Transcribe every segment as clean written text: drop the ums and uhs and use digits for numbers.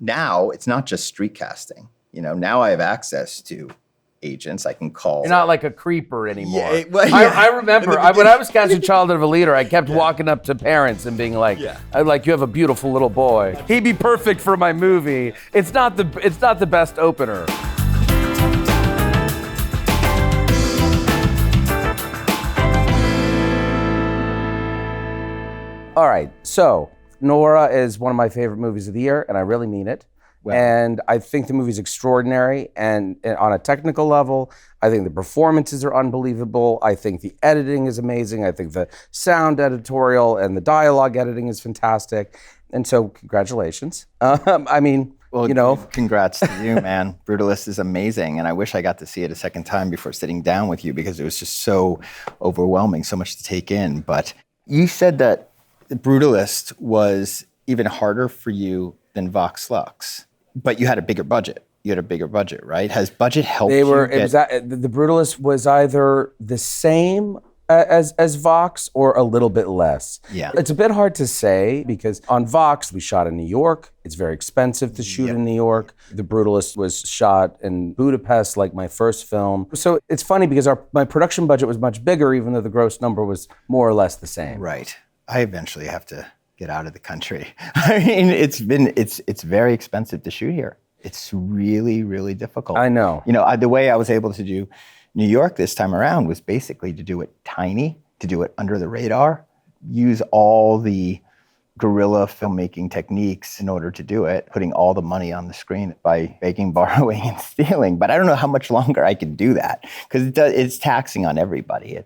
now it's not just street casting. Now I have access to agents I can call. You're not like a creeper anymore. Yeah. I remember when I was casting Childhood of a Leader, I kept walking up to parents and being like, you have a beautiful little boy. He'd be perfect for my movie. It's not the best opener. All right, so Anora is one of my favorite movies of the year, and I really mean it. Well, and I think the movie's extraordinary, and on a technical level, I think the performances are unbelievable. I think the editing is amazing. I think the sound editorial and the dialogue editing is fantastic. And so, congratulations. Congrats to you, man. Brutalist is amazing, and I wish I got to see it a second time before sitting down with you because it was just so overwhelming, so much to take in. But you said that Brutalist was even harder for you than Vox Lux. But you had a bigger budget. Right? Has budget helped you? The Brutalist was either the same as Vox or a little bit less. Yeah. It's a bit hard to say because on Vox, we shot in New York. It's very expensive to shoot in New York. The Brutalist was shot in Budapest, like my first film. So it's funny because my production budget was much bigger, even though the gross number was more or less the same. Right. I eventually have to get out of the country. I mean, it's very expensive to shoot here. It's really, really difficult. I know. The way I was able to do New York this time around was basically to do it tiny, to do it under the radar, use all the guerrilla filmmaking techniques in order to do it, putting all the money on the screen by begging, borrowing, and stealing. But I don't know how much longer I can do that because it's taxing on everybody.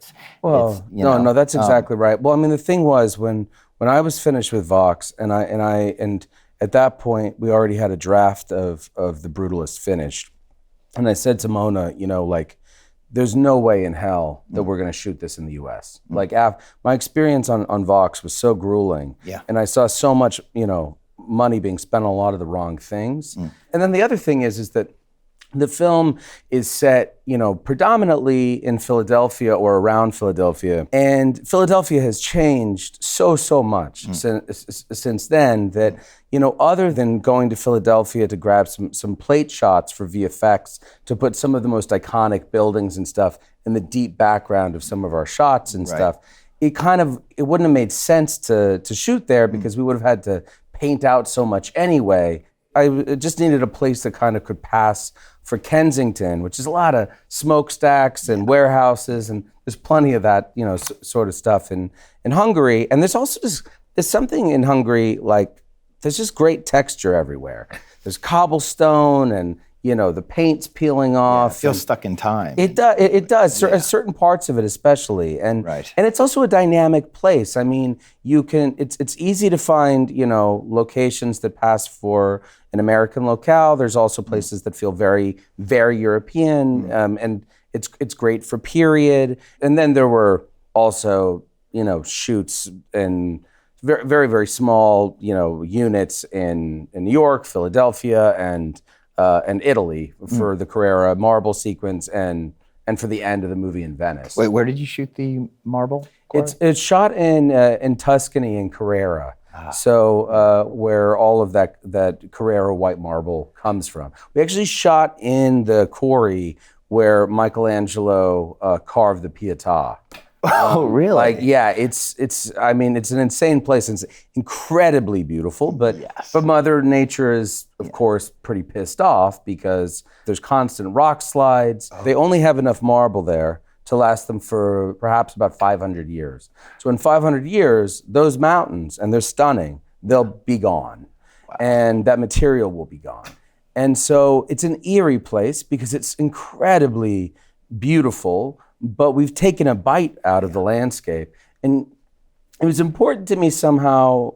No, that's exactly right. Well, I mean, the thing was when I was finished with Vox, and at that point we already had a draft of The Brutalist finished, and I said to Mona, there's no way in hell that we're going to shoot this in the U.S. Like my experience on Vox was so grueling, and I saw so much money being spent on a lot of the wrong things. And then the other thing is that the film is set, predominantly in Philadelphia or around Philadelphia. And Philadelphia has changed so much since then that, other than going to Philadelphia to grab some plate shots for VFX, to put some of the most iconic buildings and stuff in the deep background of some of our shots and stuff, it wouldn't have made sense to shoot there because we would have had to paint out so much anyway. I just needed a place that kind of could pass for Kensington, which is a lot of smokestacks and warehouses, and there's plenty of that, sort of stuff in Hungary. And there's also there's something in Hungary, like there's just great texture everywhere. There's cobblestone and, the paint's peeling off. It feels stuck in time. It does. Certain parts of it especially. And it's also a dynamic place. I mean, it's easy to find, locations that pass for an American locale. There's also places that feel very, very European. And it's great for period. And then there were also, shoots and very, very, very small, units in New York, Philadelphia, and Italy for the Carrera marble sequence and for the end of the movie in Venice. Wait, where did you shoot the marble? It's shot in Tuscany in Carrera. So where all of that Carrera white marble comes from. We actually shot in the quarry where Michelangelo carved the Pietà. Oh, really? It's an insane place. It's incredibly beautiful, but Mother Nature is, of course, pretty pissed off because there's constant rock slides. They only have enough marble there to last them for perhaps about 500 years. So in 500 years, those mountains, and they're stunning, they'll be gone. Wow. And that material will be gone. And so it's an eerie place because it's incredibly beautiful, but we've taken a bite out of the landscape. And it was important to me somehow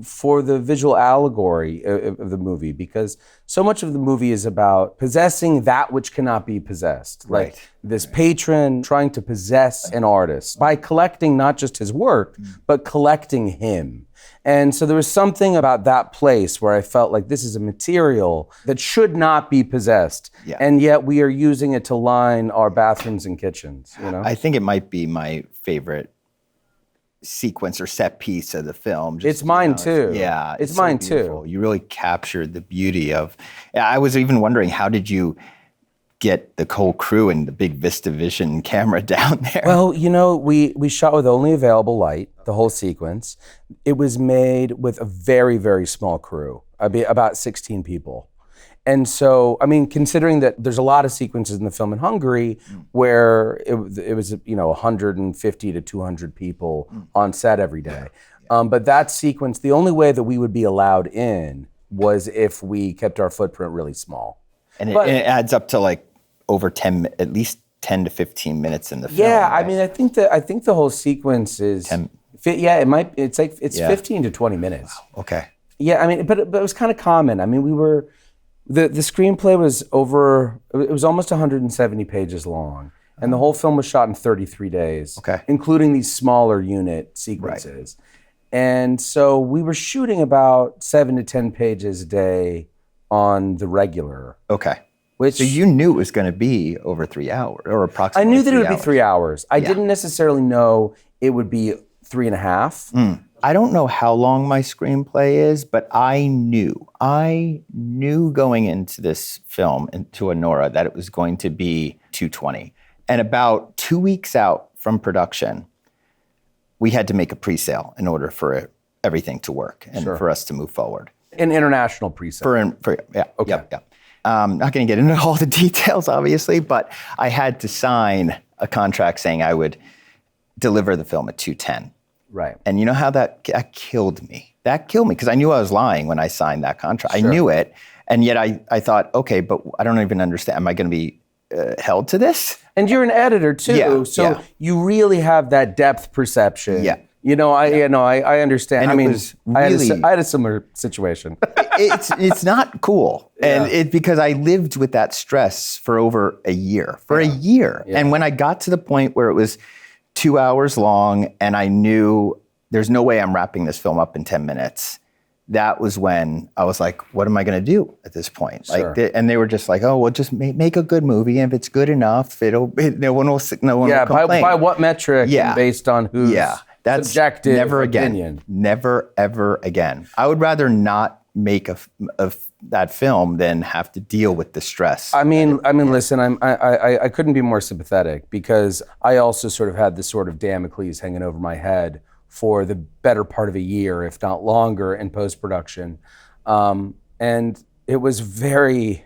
for the visual allegory of the movie, because so much of the movie is about possessing that which cannot be possessed. Like this patron trying to possess an artist by collecting not just his work, but collecting him. And so there was something about that place where I felt like this is a material that should not be possessed. Yeah. And yet we are using it to line our bathrooms and kitchens, I think it might be my favorite sequence or set piece of the film. It's mine too. Yeah. It's mine too. You really captured the beauty of, I was even wondering, how did you get the whole crew and the big Vistavision camera down there? Well, we shot with only available light, the whole sequence. It was made with a very, very small crew, about 16 people. And so, considering that there's a lot of sequences in the film in Hungary where it was 150 to 200 people on set every day. But that sequence, the only way that we would be allowed in was if we kept our footprint really small. And it adds up to like over at least 10 to 15 minutes in the film. Yeah, right? I think the whole sequence is 10. Yeah, it's 15 to 20 minutes. Wow. Okay. Yeah, but it was kind of common. The screenplay was it was almost 170 pages long, and the whole film was shot in 33 days, including these smaller unit sequences. Right. And so we were shooting about 7 to 10 pages a day on the regular. Okay. So you knew it was going to be over 3 hours, or approximately. I knew that it would be 3 hours. I didn't necessarily know it would be 3.5. I don't know how long my screenplay is, but I knew going into this film, into Anora, that it was going to be 220. And about 2 weeks out from production, we had to make a pre-sale in order for everything to work and for us to move forward. An international pre-sale. Yeah. Not going to get into all the details, obviously, but I had to sign a contract saying I would deliver the film at 210. Right. And you know how that killed me? That killed me because I knew I was lying when I signed that contract. Sure. I knew it. And yet I thought, okay, but I don't even understand. Am I going to be held to this? And you're an editor too. You really have that depth perception. Yeah. I understand. And I had a similar situation. It's not cool. And because I lived with that stress for over a year. Yeah. And when I got to the point where it was 2 hours long and I knew there's no way I'm wrapping this film up in 10 minutes, that was when I was like, what am I going to do at this point? Sure. And they were just like, oh, well, just make a good movie. And if it's good enough, no one will complain. By what metric? Yeah. And based on who's that's subjective never opinion. Again. Never, ever again. I would rather not make that film than have to deal with the stress. Listen, I couldn't be more sympathetic because I also sort of had this sort of Damocles hanging over my head for the better part of a year, if not longer, in post-production. And it was very,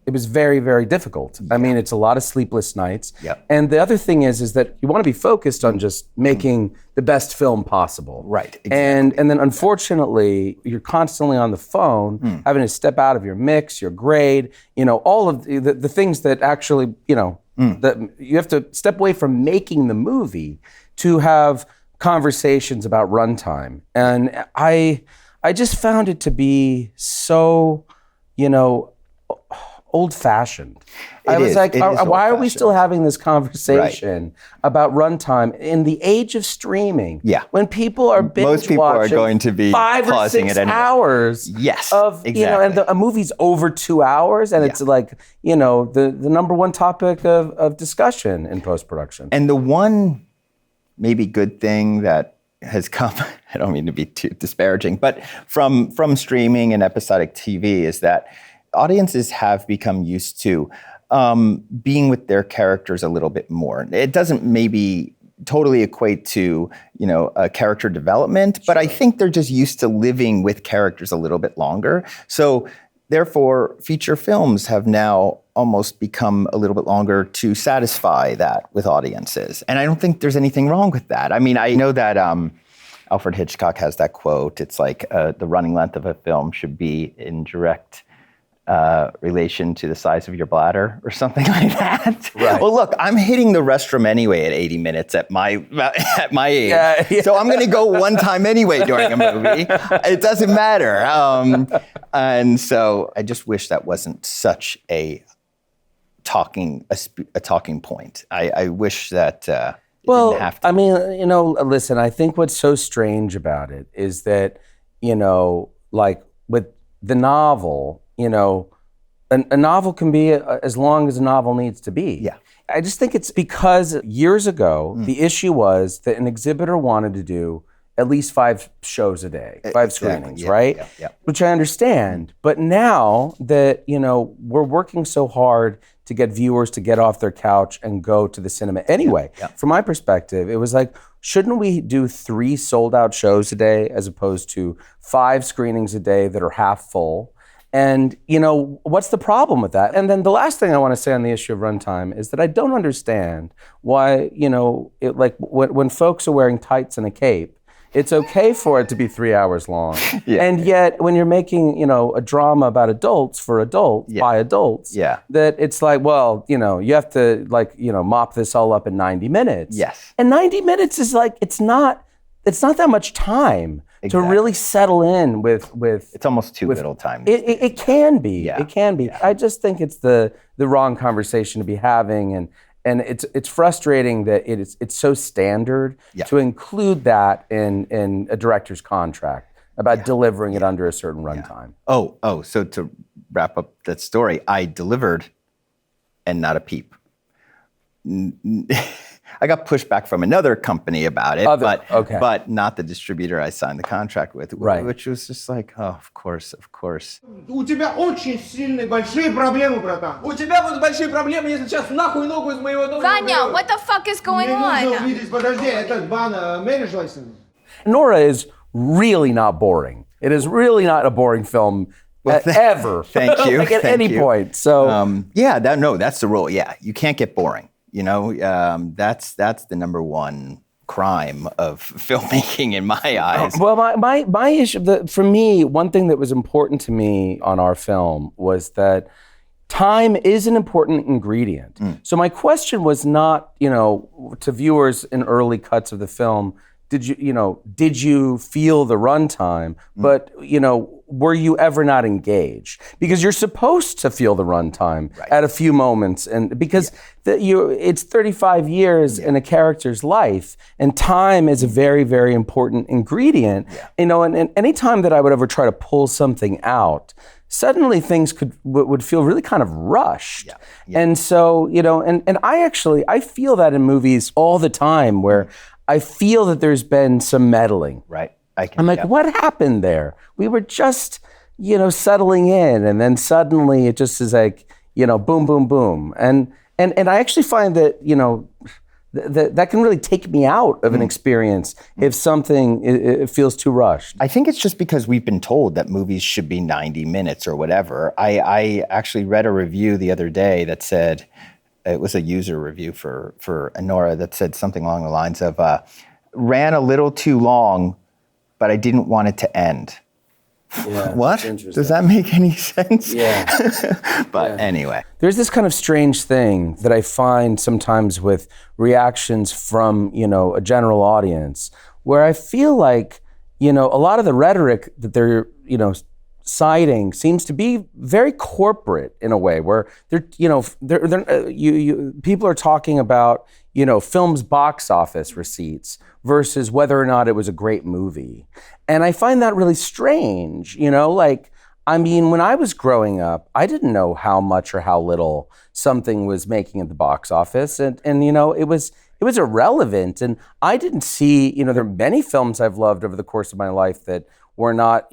very difficult. Yeah. It's a lot of sleepless nights. Yeah. And the other thing is that you want to be focused on just making the best film possible. Right. Exactly. And then unfortunately, you're constantly on the phone, having to step out of your mix, your grade, all of the things that actually, that you have to step away from making the movie to have conversations about runtime. And I just found it to be so, old-fashioned. I was like, why are we still having this conversation about runtime in the age of streaming? Yeah. When people are binge Most people watching are going to be 5 or 6 hours. Yes, of exactly. And a movie's over 2 hours, and it's like the number one topic of discussion in post-production. And the one maybe good thing that has come, I don't mean to be too disparaging, but from streaming and episodic TV is that audiences have become used to being with their characters a little bit more. It doesn't maybe totally equate to, a character development, but I think they're just used to living with characters a little bit longer. So therefore, feature films have now almost become a little bit longer to satisfy that with audiences. And I don't think there's anything wrong with that. I know that Alfred Hitchcock has that quote. It's like the running length of a film should be in direct relation to the size of your bladder or something like that. Right. Well, look, I'm hitting the restroom anyway at 80 minutes at my age. Yeah. So I'm going to go one time anyway during a movie. It doesn't matter. And so I just wish that wasn't such a talking point. I wish that didn't have to. Listen, I think what's so strange about it is that, like with the novel, a novel can be as long as a novel needs to be. Yeah. I just think it's because years ago, the issue was that an exhibitor wanted to do at least 5 shows a day, 5 screenings, right? Yeah. Which I understand. But now that, we're working so hard to get viewers to get off their couch and go to the cinema anyway, from my perspective, it was like, shouldn't we do 3 sold out shows a day as opposed to 5 screenings a day that are half full? And, what's the problem with that? And then the last thing I want to say on the issue of runtime is that I don't understand why, when folks are wearing tights and a cape, it's okay for it to be 3 hours long. And yet when you're making, a drama about adults for adults, by adults, that it's like, well, you have to mop this all up in 90 minutes. Yes. And 90 minutes is like, it's not that much time to really settle in with. It's almost too little time. It can be. Yeah. It can be. I just think it's the wrong conversation to be having, and it's frustrating that it's so standard to include that in a director's contract about delivering it under a certain runtime. So to wrap up that story, I delivered and not a peep. I got pushback from another company about it, but not the distributor I signed the contract with, which was just like, oh, of course. У тебя очень сильные большие проблемы, братан. У тебя будут большие проблемы, если сейчас нахуй ногу из моего дома. Vanya, what the fuck is going on? Подожди, этот marriage license. Anora is really not boring. It is really not a boring film ever. Thank you. At any point. So that's the rule. Yeah, you can't get boring. That's the number one crime of filmmaking in my eyes. Well, my issue, for me, one thing that was important to me on our film was that time is an important ingredient. So my question was not, to viewers in early cuts of the film, did you feel the runtime? But, were you ever not engaged? Because you're supposed to feel the runtime at a few moments, and because it's 35 years in a character's life, and time is a very, very important ingredient. And any time that I would ever try to pull something out, suddenly things would feel really kind of rushed. And so, and I feel that in movies all the time where I feel that there's been some meddling. Right. I'm like, what happened there? We were just, settling in, and then suddenly it just is like, boom, boom, boom. And I actually find that, that can really take me out of an experience if something it feels too rushed. I think it's just because we've been told that movies should be 90 minutes or whatever. I actually read a review the other day that said, it was a user review for Anora that said something along the lines of, ran a little too long, but I didn't want it to end. Yeah, what? Does that make any sense? Yeah. But anyway. There's this kind of strange thing that I find sometimes with reactions from, a general audience, where I feel like, a lot of the rhetoric that they're, citing seems to be very corporate in a way, where people are talking about, film's box office receipts versus whether or not it was a great movie. And I find that really strange, when I was growing up, I didn't know how much or how little something was making at the box office. And it was irrelevant. And I didn't see, there are many films I've loved over the course of my life that were not,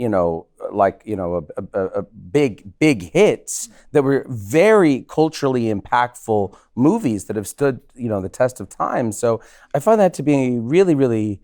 big hits, that were very culturally impactful movies that have stood, the test of time. So I find that to be really, really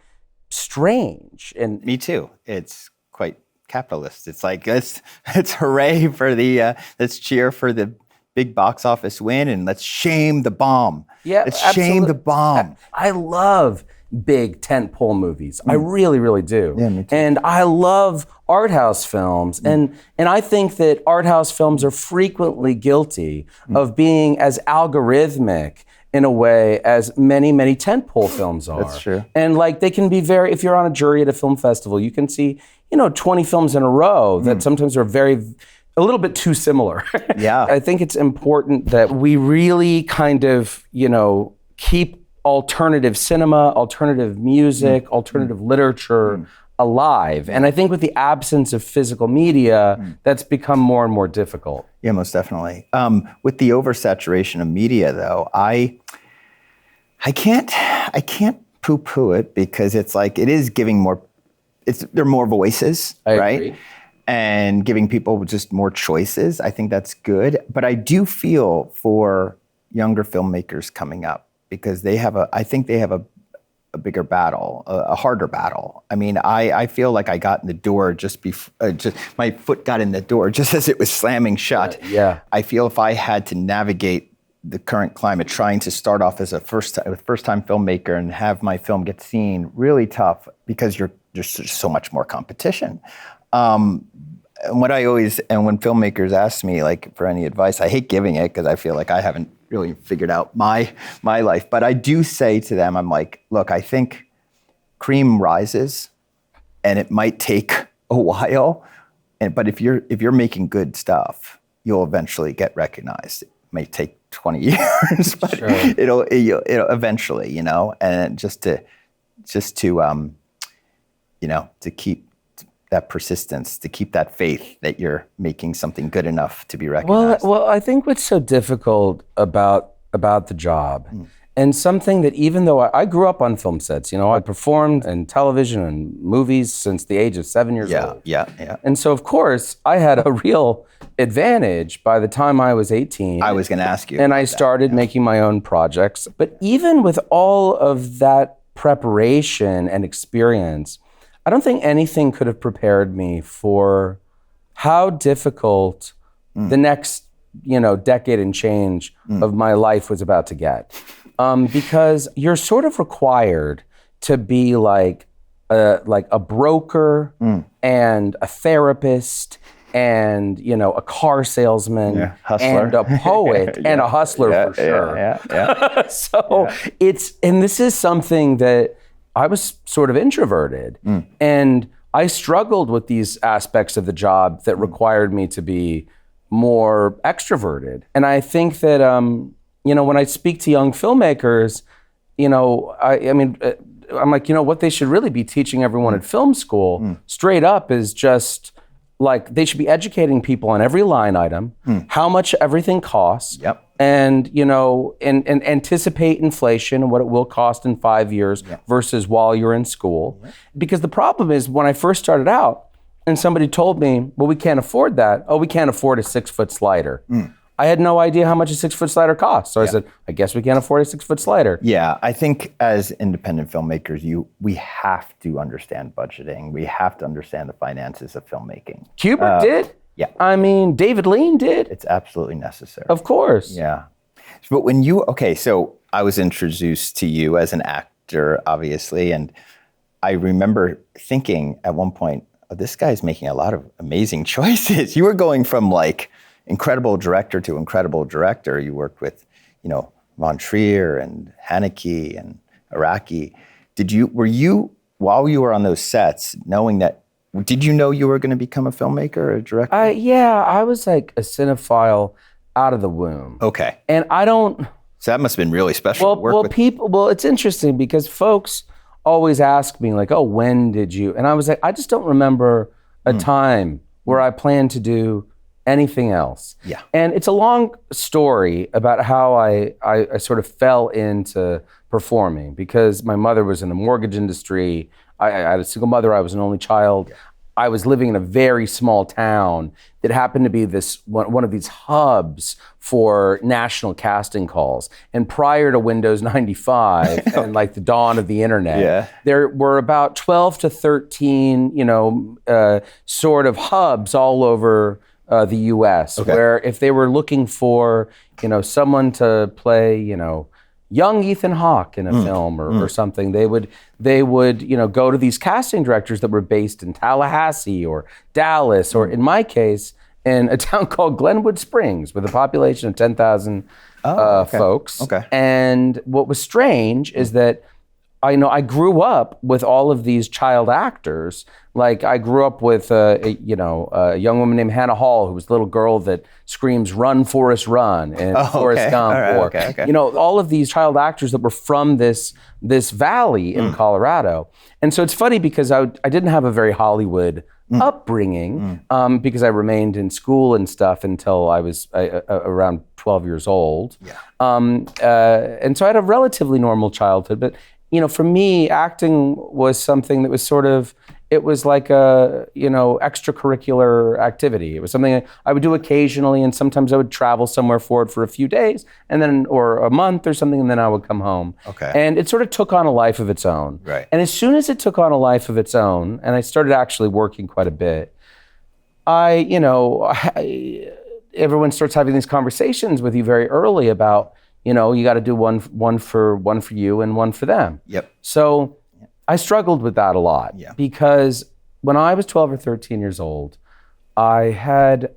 strange. And me too. It's quite capitalist. It's like, it's hooray for let's cheer for the big box office win, and let's shame the bomb. Yeah, let's shame the bomb. I love big tentpole movies. I really, really do. Yeah, me too. And I love art house films. And I think that art house films are frequently guilty of being as algorithmic in a way as many, many tentpole films are. That's true. And they can be if you're on a jury at a film festival, you can see, 20 films in a row that sometimes are a little bit too similar. Yeah. I think it's important that we really kind of, keep alternative cinema, alternative music, alternative literature alive. And I think with the absence of physical media, that's become more and more difficult. Yeah, most definitely. With the oversaturation of media, though, I can't poo-poo it, because it's like it is giving more. There are more voices, right? Agree. And giving people just more choices. I think that's good. But I do feel for younger filmmakers coming up, because I think they have a bigger battle, a harder battle. I mean, I feel like I got in the door just my foot got in the door just as it was slamming shut. Yeah. I feel if I had to navigate the current climate, trying to start off as a first-time filmmaker and have my film get seen, really tough, because there's so much more competition. And when filmmakers ask me like for any advice, I hate giving it because I feel like I haven't really figured out my life. But I do say to them, I'm like, look, I think cream rises, and it might take a while. But if you're making good stuff, you'll eventually get recognized. It may take 20 years, but sure. it'll eventually, and just to keep that persistence, to keep that faith that you're making something good enough to be recognized. Well, I think what's so difficult about the job, and something that even though I grew up on film sets, I performed in television and movies since the age of 7 years old. Yeah. And so, of course, I had a real advantage by the time I was 18. I was going to ask you. And I started making my own projects. But even with all of that preparation and experience, I don't think anything could have prepared me for how difficult the next, decade and change of my life was about to get. Because you're sort of required to be like a broker and a therapist and, a car salesman and a poet and a hustler for sure. Yeah. So and this is something that I was sort of introverted, and I struggled with these aspects of the job that required me to be more extroverted. And I think that, when I speak to young filmmakers, I'm like, what they should really be teaching everyone at film school straight up is just like, they should be educating people on every line item, how much everything costs. Yep. And, and anticipate inflation and what it will cost in 5 years versus while you're in school. Because the problem is, when I first started out and somebody told me, well, we can't afford that. Oh, we can't afford a 6-foot slider. I had no idea how much a 6-foot slider costs. So I said, I guess we can't afford a 6-foot slider. Yeah, I think as independent filmmakers, we have to understand budgeting. We have to understand the finances of filmmaking. Kubrick did. Yeah. I mean, David Lean did. It's absolutely necessary. Of course. Yeah. But so I was introduced to you as an actor, obviously, and I remember thinking at one point, oh, this guy's making a lot of amazing choices. You were going from like incredible director to incredible director. You worked with, von Trier and Haneke and Araki. Were you, while you were on those sets, did you know you were going to become a filmmaker or a director? I was like a cinephile out of the womb. Okay. And So that must have been really special to work with. It's interesting because folks always ask me like, oh, when did you? And I was like, I just don't remember a time where I planned to do anything else. Yeah. And it's a long story about how I sort of fell into performing, because my mother was in the mortgage industry. I had a single mother. I was an only child. I was living in a very small town that happened to be one of these hubs for national casting calls. And prior to Windows 95 and like the dawn of the internet, there were about 12 to 13, sort of hubs all over the U.S. where if they were looking for, someone to play, young Ethan Hawke in a film or something, they would go to these casting directors that were based in Tallahassee or Dallas, or in my case, in a town called Glenwood Springs with a population of 10,000 folks. Okay. And what was strange is that I grew up with all of these child actors. Like I grew up with a young woman named Hannah Hall, who was a little girl that screams "Run, Forrest, Run" and Forrest Gump, all of these child actors that were from this valley in Colorado. And so it's funny because I didn't have a very Hollywood upbringing because I remained in school and stuff until I was around 12 years old. And so I had a relatively normal childhood, but for me, acting was something that was it was like a, extracurricular activity. It was something I would do occasionally, and sometimes I would travel somewhere for it for a few days, and then, or a month or something, and then I would come home. Okay. And it sort of took on a life of its own. Right. And as soon as it took on a life of its own, and I started actually working quite a bit, everyone starts having these conversations with you very early about, you got to do one for you and one for them. Yep. So I struggled with that a lot because when I was 12 or 13 years old, I had,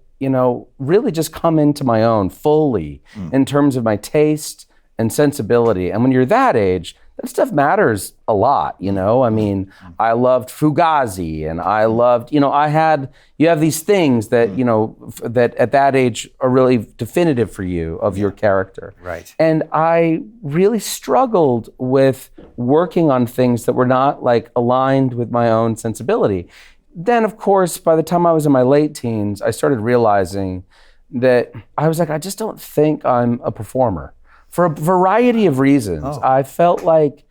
really just come into my own fully in terms of my taste and sensibility. And when you're that age, that stuff matters a lot, I mean, I loved Fugazi, and I loved, you have these things that, that at that age are really definitive for you of your character. Right. And I really struggled with working on things that were not aligned with my own sensibility. Then, of course, by the time I was in my late teens, I started realizing that I was I just don't think I'm a performer. For a variety of reasons, I felt like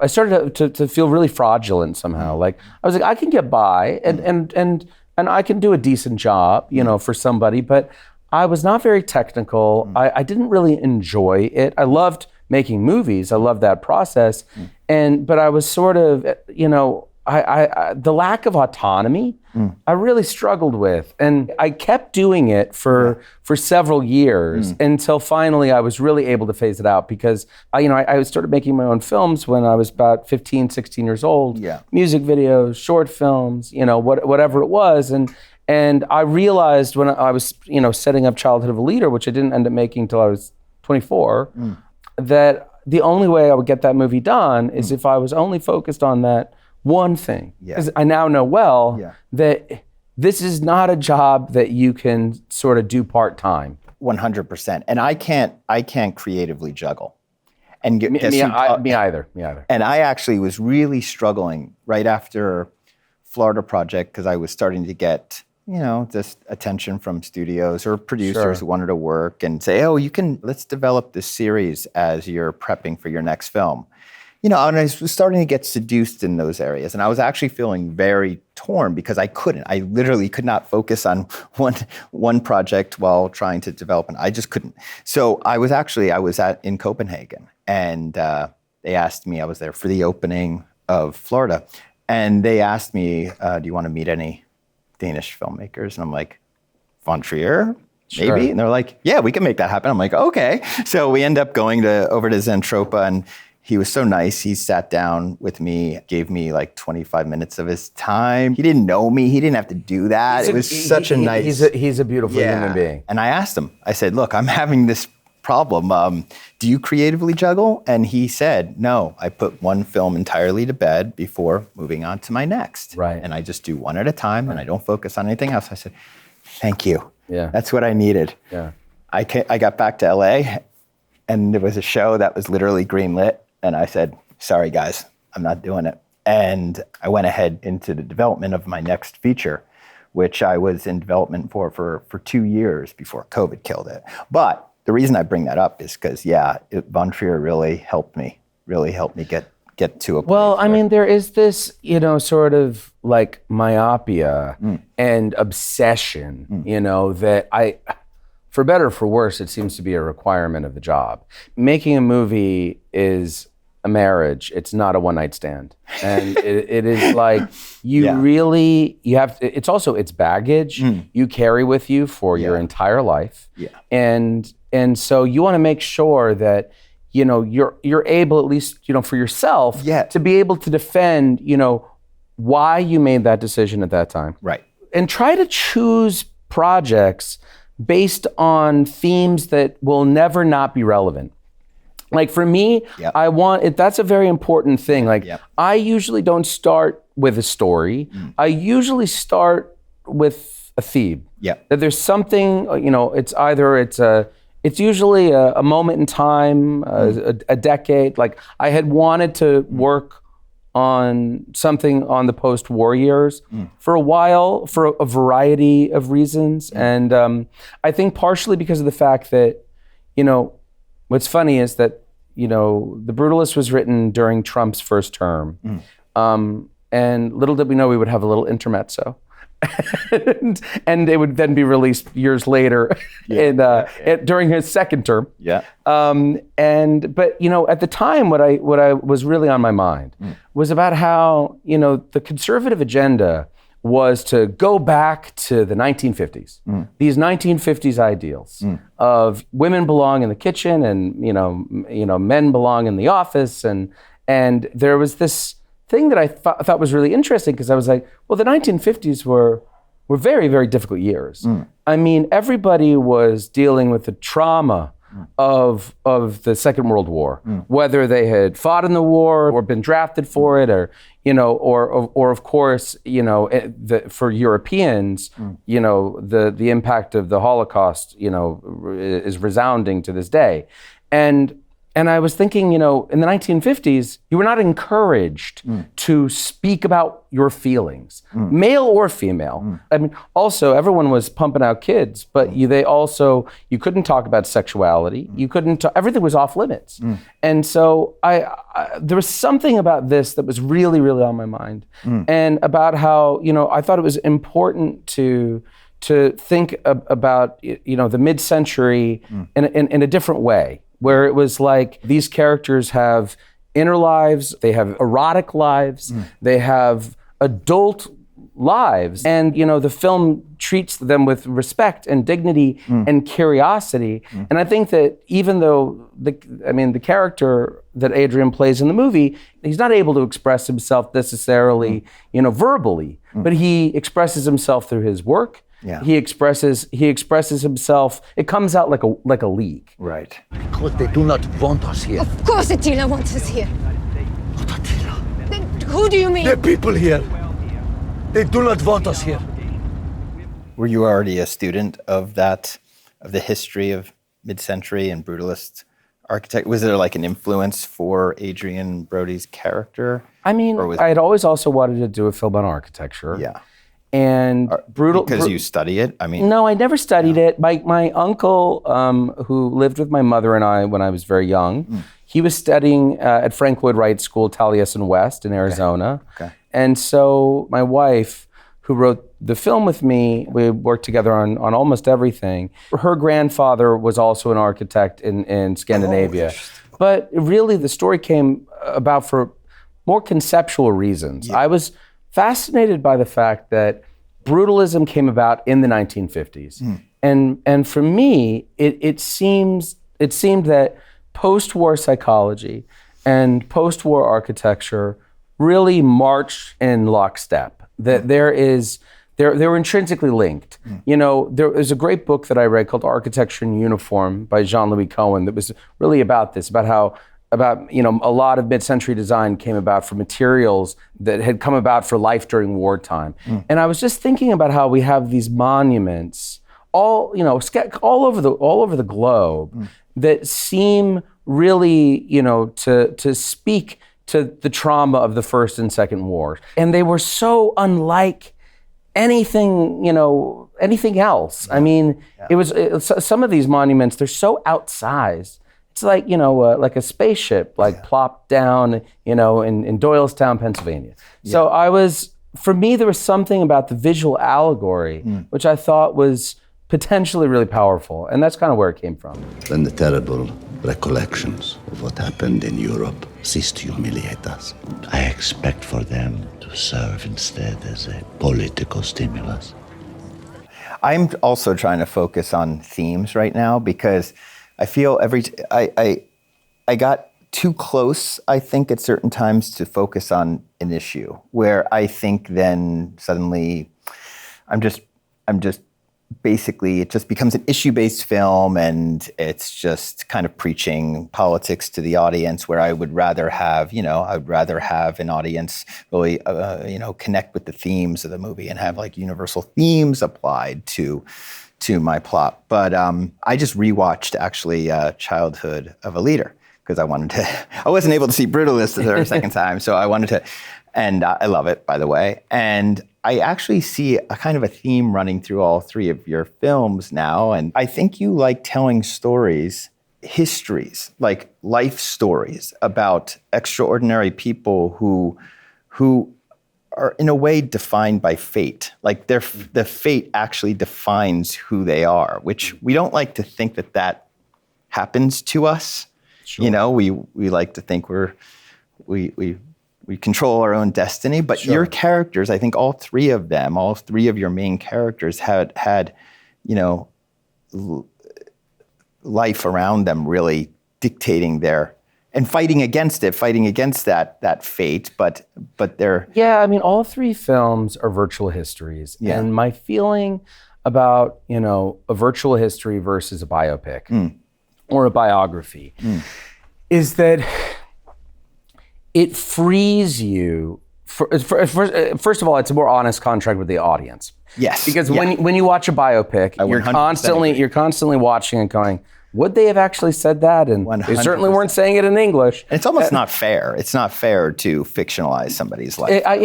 I started to feel really fraudulent somehow. I was I can get by and I can do a decent job, for somebody, but I was not very technical. I didn't really enjoy it. I loved making movies. I loved that process, but I was sort of, I the lack of autonomy, I really struggled with, and I kept doing it for several years until finally I was really able to phase it out because I started making my own films when I was about 15, 16 years old. Yeah. Music videos, short films, whatever it was, and I realized when I was setting up Childhood of a Leader, which I didn't end up making until I was 24, that the only way I would get that movie done is if I was only focused on that one thing. Because I now know that this is not a job that you can sort of do part-time. 100%. And I can't creatively juggle. And Me either. And I actually was really struggling right after Florida Project because I was starting to get, just attention from studios or producers who wanted to work and say, let's develop this series as you're prepping for your next film. And I was starting to get seduced in those areas. And I was actually feeling very torn because I literally could not focus on one project while trying to develop, and I just couldn't. So I was in Copenhagen, and they asked me, I was there for the opening of Florida, and they asked me, do you want to meet any Danish filmmakers? And I'm like, von Trier? Maybe? Sure. And they're like, yeah, we can make that happen. I'm like, okay. So we end up going over to Zentropa, and he was so nice. He sat down with me, gave me 25 minutes of his time. He didn't know me. He didn't have to do that. He's a beautiful human being. And I asked him, I said, look, I'm having this problem. Do you creatively juggle? And he said, no, I put one film entirely to bed before moving on to my next. Right. And I just do one at a time, and I don't focus on anything else. I said, thank you. Yeah. That's what I needed. Yeah. I got back to LA, and there was a show that was literally greenlit. And I said, sorry, guys, I'm not doing it. And I went ahead into the development of my next feature, which I was in development for 2 years before COVID killed it. But the reason I bring that up is because, von Trier really helped me get to a place. Well, I mean, there is this, sort of myopia and obsession, that for better or for worse, it seems to be a requirement of the job. Making a movie is a marriage. It's not a one-night stand. And it is you have to, it's baggage you carry with you for your entire life. Yeah. And so you want to make sure that, you're able, at least, for yourself, to be able to defend, why you made that decision at that time. Right. And try to choose projects based on themes that will never not be relevant. Like for me, I want it. That's a very important thing. Like I usually don't start with a story. I usually start with a theme. That there's something, it's usually a moment in time, a decade. Like I had wanted to work on something on the post-war years for a while, for a variety of reasons. And I think partially because of the fact that, what's funny is that, The Brutalist was written during Trump's first term. And little did we know we would have a little intermezzo. and it would then be released years later during his second term. But at the time, what I was really on my mind was about how, the conservative agenda was to go back to the 1950s, these 1950s ideals of women belong in the kitchen and, men belong in the office. And there was this thing that I thought was really interesting because I was like, well, the 1950s were very, very difficult years. I mean, everybody was dealing with the trauma of the Second World War, whether they had fought in the war or been drafted for it, or of course, for Europeans, the impact of the Holocaust, is resounding to this day, and I was thinking, in the 1950s, you were not encouraged to speak about your feelings, male or female. I mean, also, everyone was pumping out kids, but you couldn't talk about sexuality. You couldn't, everything was off limits. And so there was something about this that was really, really on my mind. And about how, I thought it was important to think about, the mid-century in a different way, where it was like these characters have inner lives, they have erotic lives, they have adult lives, and the film treats them with respect and dignity and curiosity. And I think that even though the character that Adrian plays in the movie, he's not able to express himself necessarily, verbally, but he expresses himself through his work. He expresses himself. It comes out like a leak. Right. Because they do not want us here. Of course Attila wants us here. Not Attila. Then who do you mean? The people here. They do not want us here. Were you already a student of the history of mid-century and brutalist architect? Was there like an influence for Adrian Brody's character? I mean, I had always also wanted to do a film on architecture. And because you study it? I mean, no, I never studied it. My uncle, who lived with my mother and I when I was very young, he was studying at Frank Lloyd Wright School, Taliesin West in Arizona. And so my wife, who wrote the film with me, we worked together on almost everything. Her grandfather was also an architect in Scandinavia. But really, the story came about for more conceptual reasons. I was fascinated by the fact that brutalism came about in the 1950s. And for me, it seemed that post-war psychology and post-war architecture really marched in lockstep. That they were intrinsically linked. There was a great book that I read called Architecture in Uniform by Jean-Louis Cohen that was really about this, about how a lot of mid-century design came about for materials that had come about for life during wartime. And I was just thinking about how we have these monuments all over the globe that seem really, to speak to the trauma of the First and Second Wars. And they were so unlike anything else. I mean, it was some of these monuments, they're so outsized. It's like, like a spaceship, plopped down, in Doylestown, Pennsylvania. So for me, there was something about the visual allegory, which I thought was potentially really powerful. And that's kind of where it came from. Then the terrible recollections of what happened in Europe cease to humiliate us. I expect for them to serve instead as a political stimulus. I'm also trying to focus on themes right now because I feel I got too close, I think, at certain times to focus on an issue where I think then suddenly I'm just basically it just becomes an issue-based film, and it's just kind of preaching politics to the audience, where I would rather have, an audience really, connect with the themes of the movie and have like universal themes applied to my plot. But I just rewatched actually Childhood of a Leader, because I wasn't able to see Brutalist the second time, so I wanted to, and I love it, by the way. And I actually see a kind of a theme running through all three of your films now, and I think you like telling stories, histories, like life stories about extraordinary people who are in a way defined by fate. Like the fate actually defines who they are, which we don't like to think that happens to us. Sure. We like to think we control our own destiny, but your characters, I think all three of your main characters had life around them really dictating and fighting against that fate, but they're... Yeah, I mean, all three films are virtual histories. Yeah. And my feeling about, a virtual history versus a biopic or a biography is that it frees you. First of all, it's a more honest contract with the audience. Yes. Because when you watch a biopic, you're constantly watching and going, would they have actually said that? And 100%. They certainly weren't saying it in English. It's almost not fair. It's not fair to fictionalize somebody's life. I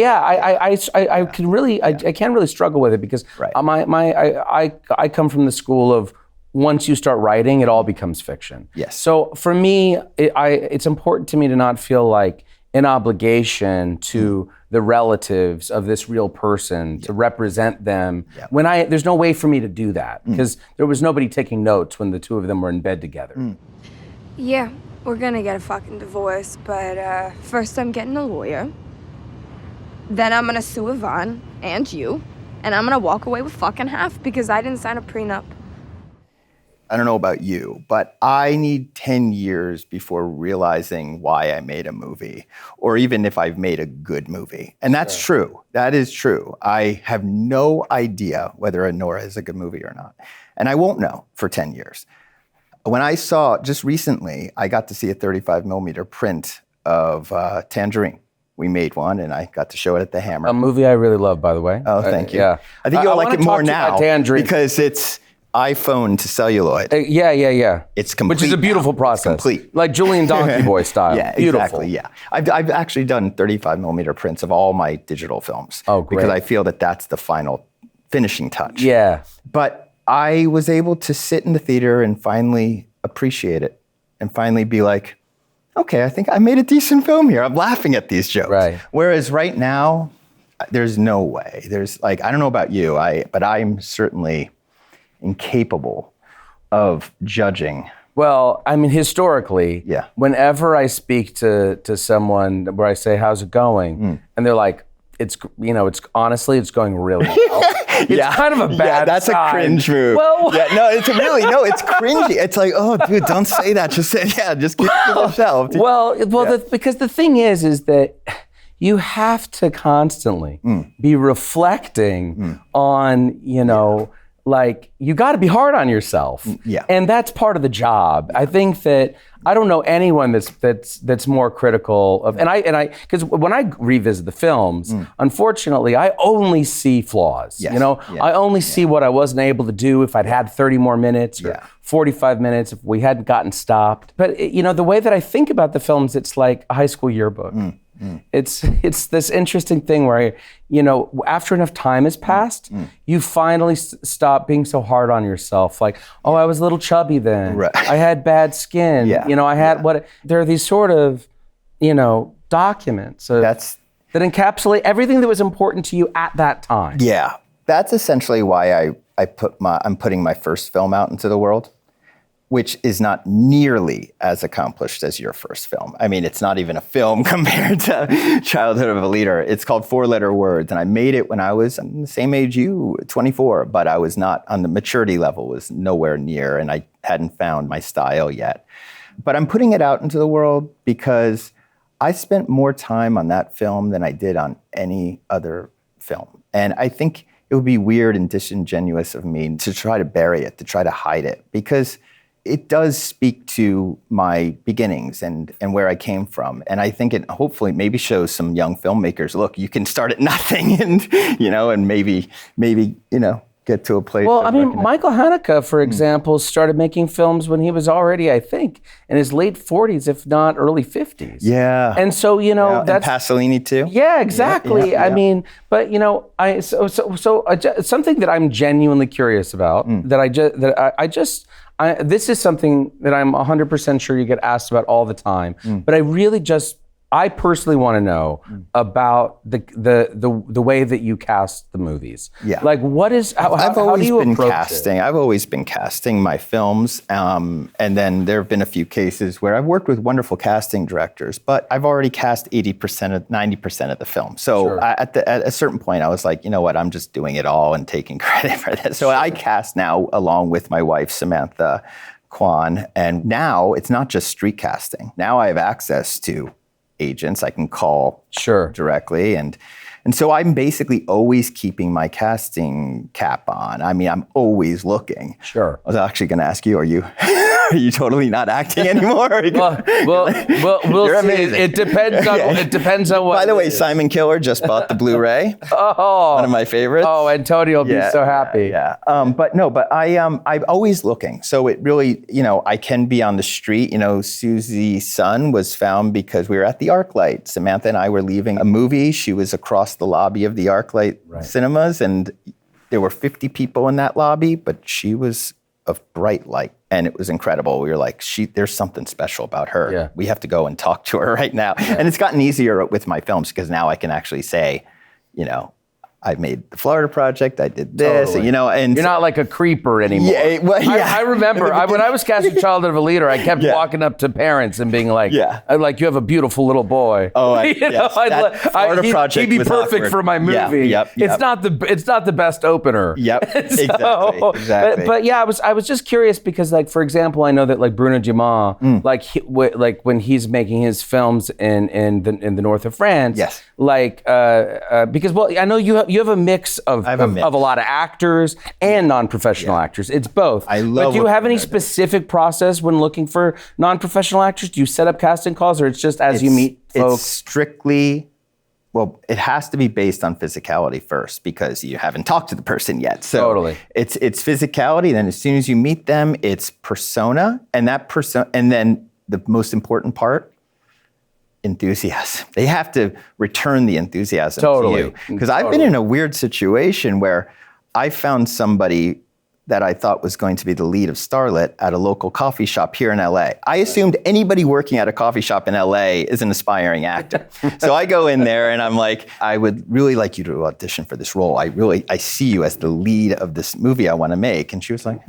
can't really struggle with it because I come from the school of, once you start writing, it all becomes fiction. Yes. So for me, it's important to me to not feel like an obligation to the relatives of this real person to represent them when there's no way for me to do that because there was nobody taking notes when the two of them were in bed together. Yeah, we're gonna get a fucking divorce, but first I'm getting a lawyer. Then I'm gonna sue Yvonne and you, and I'm gonna walk away with fucking half because I didn't sign a prenup. I don't know about you, but I need 10 years before realizing why I made a movie, or even if I've made a good movie. And that's true. That is true. I have no idea whether Anora is a good movie or not. And I won't know for 10 years. When I saw, just recently, I got to see a 35 millimeter print of Tangerine. We made one, and I got to show it at the Hammer. A movie I really love, by the way. Oh, thank you. Yeah. I think you'll like it more now because it's iPhone to celluloid. Yeah. It's complete. Which is a beautiful process. It's complete. Like Julian Donkey Boy style. Yeah, beautiful. Exactly, yeah. I've actually done 35 millimeter prints of all my digital films. Oh, great. Because I feel that that's the final finishing touch. Yeah. But I was able to sit in the theater and finally appreciate it and finally be like, okay, I think I made a decent film here. I'm laughing at these jokes. Right. Whereas right now, there's no way. There's I don't know about you, but I'm certainly incapable of judging. Well, I mean, historically, whenever I speak to someone where I say, how's it going? And they're like, it's honestly, it's going really well. It's kind of a bad that's sign. A cringe move. Well, it's cringy. It's like, oh, dude, don't say that. Just say, just keep it to yourself. Because the thing is that you have to constantly be reflecting on, like, you got to be hard on yourself. Yeah. And that's part of the job. I think that I don't know anyone that's more critical of, and because when I revisit the films, unfortunately, I only see flaws. Yes. I only see what I wasn't able to do if I'd had 30 more minutes or 45 minutes if we hadn't gotten stopped. But the way that I think about the films, it's like a high school yearbook. It's this interesting thing where, after enough time has passed, you finally stop being so hard on yourself. Like, oh, I was a little chubby then. Right. I had bad skin. I had there are these sort of, documents that encapsulate everything that was important to you at that time. Yeah. That's essentially why I'm putting my first film out into the world, which is not nearly as accomplished as your first film. I mean, it's not even a film compared to Childhood of a Leader. It's called 4-Letter Words, and I made it when I was the same age you, 24, but I was not on the maturity level, was nowhere near, and I hadn't found my style yet. But I'm putting it out into the world because I spent more time on that film than I did on any other film. And I think it would be weird and disingenuous of me to try to bury it, to try to hide it, because it does speak to my beginnings and where I came from. And I think it hopefully maybe shows some young filmmakers, look, you can start at nothing and, and maybe, get to a place. Well, I mean, Michael Haneke, for example, started making films when he was already, I think, in his late 40s, if not early 50s. Yeah. And so, that's... And Pasolini too. Yeah, exactly. Yeah. I mean, but, something that I'm genuinely curious about, this is something that I'm 100% sure you get asked about all the time, but I personally want to know about the way that you cast the movies. Yeah. Like, what is, I've how do you approach casting. it? I've always been casting my films. And then there have been a few cases where I've worked with wonderful casting directors, but I've already cast 90% of the film. So Sure. at a certain point, I was like, you know what, I'm just doing it all and taking credit for this. So I cast now along with my wife, Samantha Kwan. And now it's not just street casting. Now I have access to agents I can call directly. And so I'm basically always keeping my casting cap on. I mean, I'm always looking. Sure. I was actually going to ask you, are you totally not acting anymore? We'll You're see. amazing. It depends on what. By the way, Simon Killer just bought the Blu-ray. Oh. One of my favorites. Oh, and Tony will be so happy. Yeah. But I'm always looking. So it really, I can be on the street. Susie's son was found because we were at the ArcLight. Samantha and I were leaving a movie. She was across the lobby of the ArcLight cinemas, and there were 50 people in that lobby, but she was of bright light, and it was incredible. We were like, there's something special about her. Yeah. We have to go and talk to her right now. Yeah. And it's gotten easier with my films because now I can actually say, I made the Florida Project, I did this, Totally. and you're not like a creeper anymore. Yeah, well, yeah. I remember when I was casting Childhood of a Leader, I kept walking up to parents and being like, like, you have a beautiful little boy. Oh, that Florida Project he'd be was perfect awkward. for my movie. Yep. It's not the best opener. Yep, So, exactly. But yeah, I was just curious because, like, for example, I know that like Bruno Dumas, like when he's making his films in the north of France, because I know you have a mix of a lot of actors and non-professional actors. It's both. I love. But do you have any specific process when looking for non-professional actors? Do you set up casting calls, or it's just as you meet folks? It's strictly. Well, it has to be based on physicality first because you haven't talked to the person yet. So totally. It's physicality. Then as soon as you meet them, it's persona, and then the most important part, enthusiasm. They have to return the enthusiasm to you. Because I've been in a weird situation where I found somebody that I thought was going to be the lead of Starlet at a local coffee shop here in LA. I assumed anybody working at a coffee shop in LA is an aspiring actor. So I go in there and I'm like, I would really like you to audition for this role. I see you as the lead of this movie I want to make. And she was like,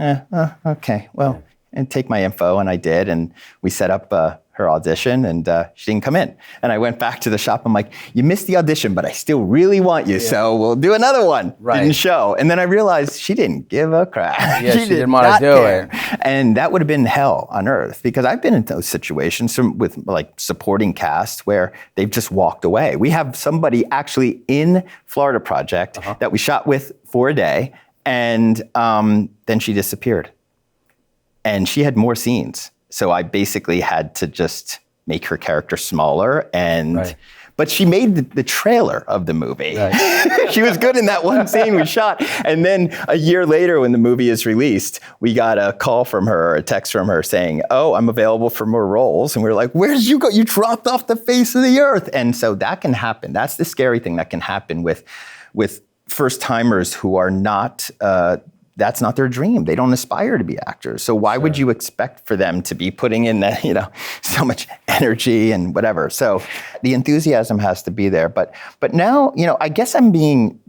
okay, well, and take my info. And I did. And we set up her audition, and she didn't come in. And I went back to the shop. I'm like, you missed the audition, but I still really want you, so we'll do another one. Right. Didn't show. And then I realized she didn't give a crap. Yeah, she didn't want to do it. And that would have been hell on earth, because I've been in those situations with like supporting cast where they've just walked away. We have somebody actually in Florida Project that we shot with for a day, and then she disappeared. And she had more scenes. So I basically had to just make her character smaller, but she made the trailer of the movie. Right. She was good in that one scene we shot. And then a year later, when the movie is released, we got a call from her, a text from her saying, "Oh, I'm available for more roles." And we were like, "Where did you go? You dropped off the face of the earth." And so that can happen. That's the scary thing that can happen with first timers who are not. That's not their dream. They don't aspire to be actors. So why would you expect for them to be putting in that, so much energy and whatever? So the enthusiasm has to be there. But now, I guess I'm being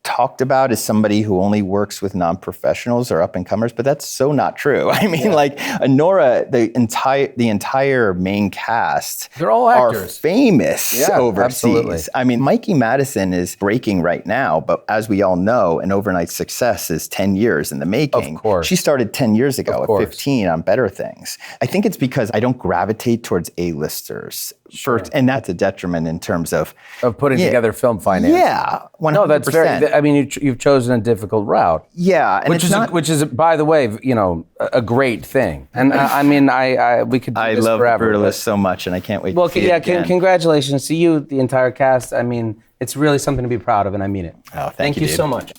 talked about as somebody who only works with non-professionals or up-and-comers, but that's so not true. I mean, like Anora, the entire main cast, they're all actors. Are famous overseas. Absolutely. I mean, Mikey Madison is breaking right now, but as we all know, an overnight success is 10 years in the making. Of course. She started 10 years ago at 15 on Better Things. I think it's because I don't gravitate towards A-listers. and that's a detriment in terms of putting together film finance. Yeah, 100%. No, that's very. I mean, you've chosen a difficult route. Yeah, and which is, by the way, a great thing. And we could. Do this love forever, Brutalist so much, and I can't wait. Well, to see it again. Congratulations to you, the entire cast. I mean, it's really something to be proud of, and I mean it. Oh, thank you so much.